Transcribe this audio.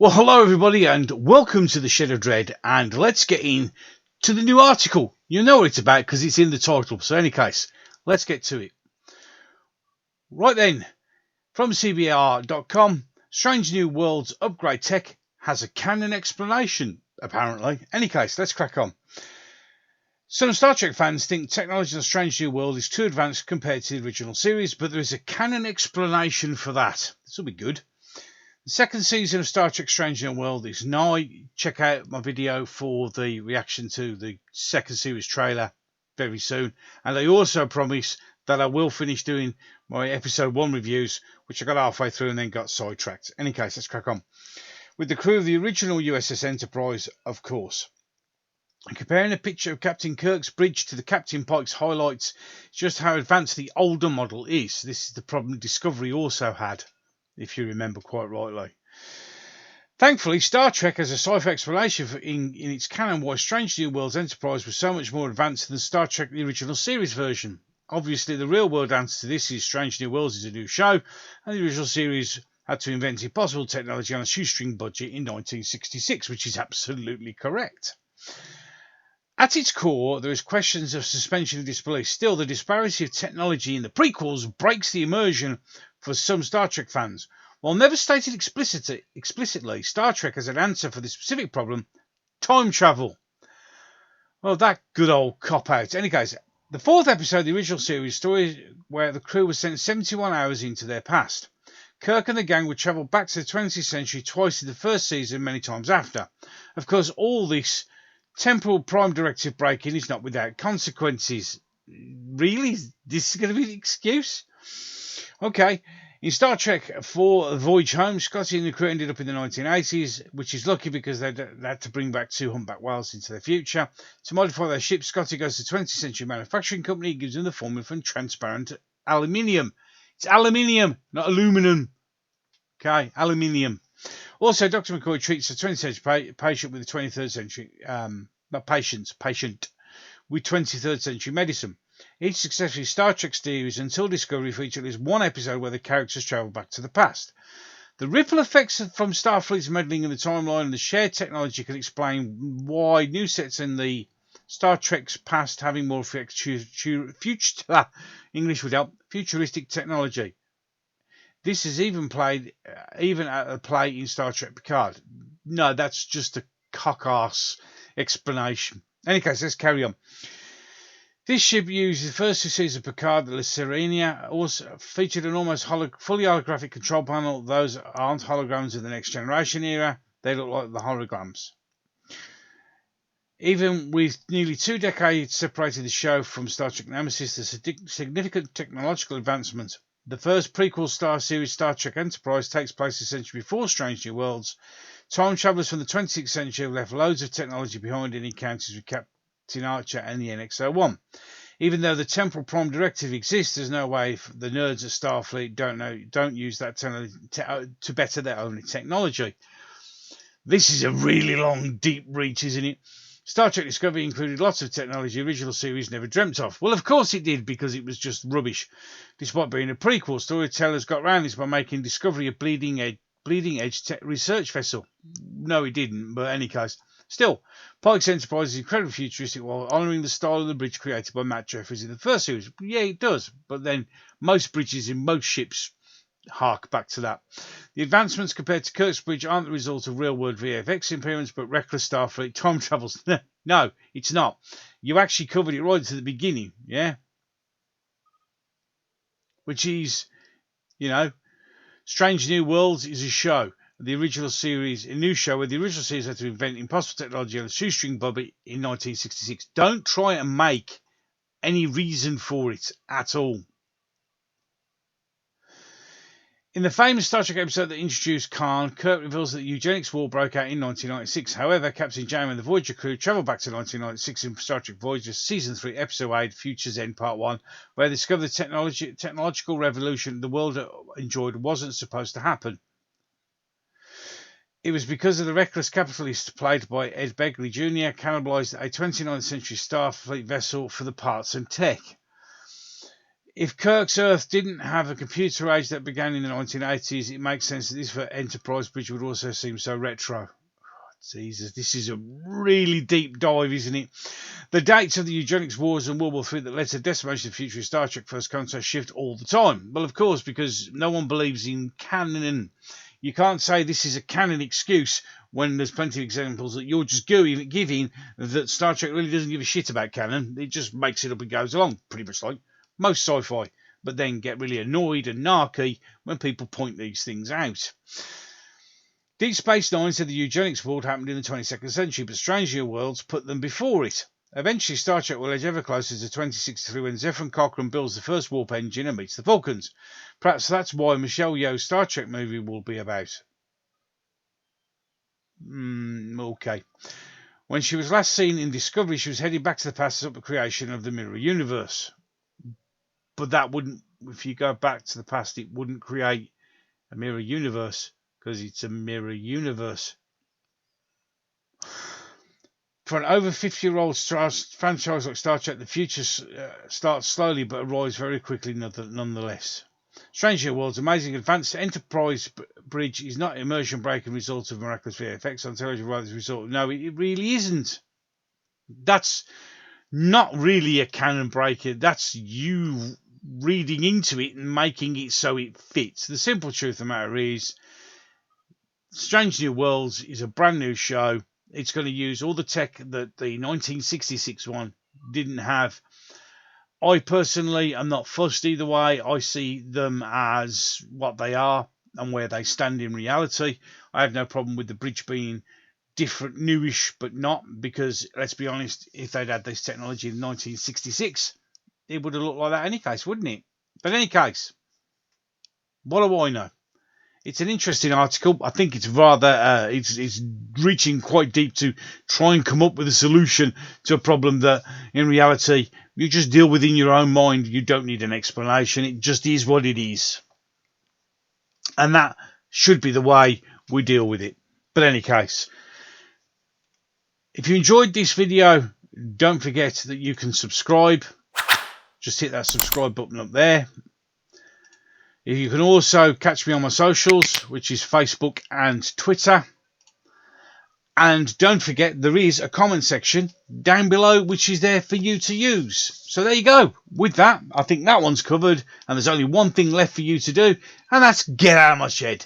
Well, hello everybody, and welcome to the Shed of Dread. And let's get in to the new article. You know what it's about because it's in the title. So, in any case, let's get to it. Right then, from CBR.com, Strange New Worlds Upgrade Tech has a canon explanation. Apparently, any case, let's crack on. Some Star Trek fans think technology in Strange New World is too advanced compared to the original series, but there is a canon explanation for that. This will be good. The second season of Star Trek Strange New World is nigh. Check out my video for the reaction to the second series trailer very soon. And I also promise that I will finish doing my episode 1 reviews, which I got halfway through and then got sidetracked. In any case, let's crack on. With the crew of the original USS Enterprise, of course. And comparing a picture of Captain Kirk's bridge to the Captain Pike's highlights just how advanced the older model is. This is the problem Discovery also had, if you remember quite rightly. Thankfully, Star Trek has a sci-fi explanation in its canon why Strange New Worlds Enterprise was so much more advanced than Star Trek the original series version. Obviously, the real-world answer to this is Strange New Worlds is a new show, and the original series had to invent impossible technology on a shoestring budget in 1966, which is absolutely correct. At its core, there is questions of suspension of disbelief. Still, the disparity of technology in the prequels breaks the immersion for some Star Trek fans. While never stated explicitly, Star Trek has an answer for this specific problem: time travel. Well, that good old cop-out. In any case, the fourth episode of the original series story where the crew was sent 71 hours into their past. Kirk and the gang would travel back to the 20th century twice in the first season, many times after. Of course, all this temporal prime directive breaking is not without consequences. Really? This is going to be the excuse? Okay. In Star Trek 4 Voyage Home, Scotty and the crew ended up in the 1980s, which is lucky because they had to bring back 2 humpback whales into their future. To modify their ship, Scotty goes to the 20th century manufacturing company and gives them the formula for transparent aluminium. It's aluminium, not aluminum. Okay, aluminium. Also, Dr. McCoy treats a 20th century patient with the 23rd century, patient with 23rd century medicine. Each successive Star Trek series until Discovery featured at least one episode where the characters travel back to the past. The ripple effects from Starfleet's meddling in the timeline and the shared technology can explain why new sets in the Star Trek's past having more futuristic technology. This is even at a play in Star Trek Picard. No, that's just a cock-ass explanation. In any case, let's carry on. This ship used the first 2 seasons of Picard, the Serenia, also featured an almost fully holographic control panel. Those aren't holograms of the Next Generation era. They look like the holograms. Even with nearly 2 decades separating the show from Star Trek Nemesis, there's a significant technological advancement. The first prequel Star series, Star Trek Enterprise, takes place a century before Strange New Worlds. Time travelers from the 20th century have left loads of technology behind in encounters with Captain Archer and the NX-01. Even though the temporal prime directive exists, there's no way the nerds at Starfleet don't use that to better their own technology. This is a really long, deep reach, isn't it? Star Trek Discovery included lots of technology the original series never dreamt of. Well, of course it did, because it was just rubbish. Despite being a prequel, storytellers got around this by making Discovery a bleeding edge research vessel. No, it didn't, but in any case. Still, Pike's Enterprise is incredibly futuristic while honouring the style of the bridge created by Matt Jeffries in the first series. Yeah, it does, but then most bridges in most ships hark back to that. The advancements compared to Kirk's bridge aren't the result of real-world VFX improvements, but reckless Starfleet time travels. No, it's not. You actually covered it right to the beginning, yeah? Which is, Strange New Worlds is a show. The original series, a new show where the original series had to invent impossible technology on a shoestring budget in 1966. Don't try and make any reason for it at all. In the famous Star Trek episode that introduced Khan, Kirk reveals that the eugenics war broke out in 1996. However, Captain Jam and the Voyager crew travel back to 1996 in Star Trek Voyager Season 3, Episode 8, Future's End Part 1, where they discover the technological revolution the world enjoyed wasn't supposed to happen. It was because of the reckless capitalist played by Ed Begley Jr. cannibalized a 29th century Starfleet vessel for the parts and tech. If Kirk's Earth didn't have a computer age that began in the 1980s, it makes sense that this Enterprise bridge would also seem so retro. Jesus, this is a really deep dive, isn't it? The dates of the eugenics wars and World War III that led to the decimation of the future of Star Trek First Contact shift all the time. Well, of course, because no one believes in canon. You can't say this is a canon excuse when there's plenty of examples that you're just giving that Star Trek really doesn't give a shit about canon. It just makes it up and goes along, pretty much like most sci-fi, but then get really annoyed and narky when people point these things out. Deep Space Nine said the eugenics world happened in the 22nd century, but Strange New Worlds put them before it. Eventually, Star Trek will edge ever closer to 2063 when Zefram Cochrane builds the first warp engine and meets the Vulcans. Perhaps that's why Michelle Yeoh's Star Trek movie will be about. Okay. When she was last seen in Discovery, she was heading back to the past to stop the creation of the Mirror Universe. But that wouldn't, if you go back to the past, it wouldn't create a Mirror Universe because it's a mirror universe. For an over 50-year-old franchise like Star Trek, the future starts slowly but arrives very quickly nonetheless. Strange New Worlds' amazing advanced Enterprise bridge is not immersion breaking result of miraculous VFX on television, rather as a result. No, it really isn't. That's not really a canon breaker. That's you reading into it and making it so it fits. The simple truth of the matter is Strange New Worlds is a brand new show. It's going to use all the tech that the 1966 one didn't have. I personally am not fussed either way. I see them as what they are and where they stand in reality. I have no problem with the bridge being different, newish, but not, because let's be honest, if they'd had this technology in 1966, it would have looked like that in any case, wouldn't it? But in any case, what do I know? It's an interesting article. I think it's rather, it's reaching quite deep to try and come up with a solution to a problem that, in reality, you just deal with in your own mind. You don't need an explanation. It just is what it is. And that should be the way we deal with it. But in any case, if you enjoyed this video, don't forget that you can subscribe. Just hit that subscribe button up there. You can also catch me on my socials, which is Facebook and Twitter. And don't forget, there is a comment section down below, which is there for you to use. So there you go. With that, I think that one's covered. And there's only one thing left for you to do, and that's get out of my shed.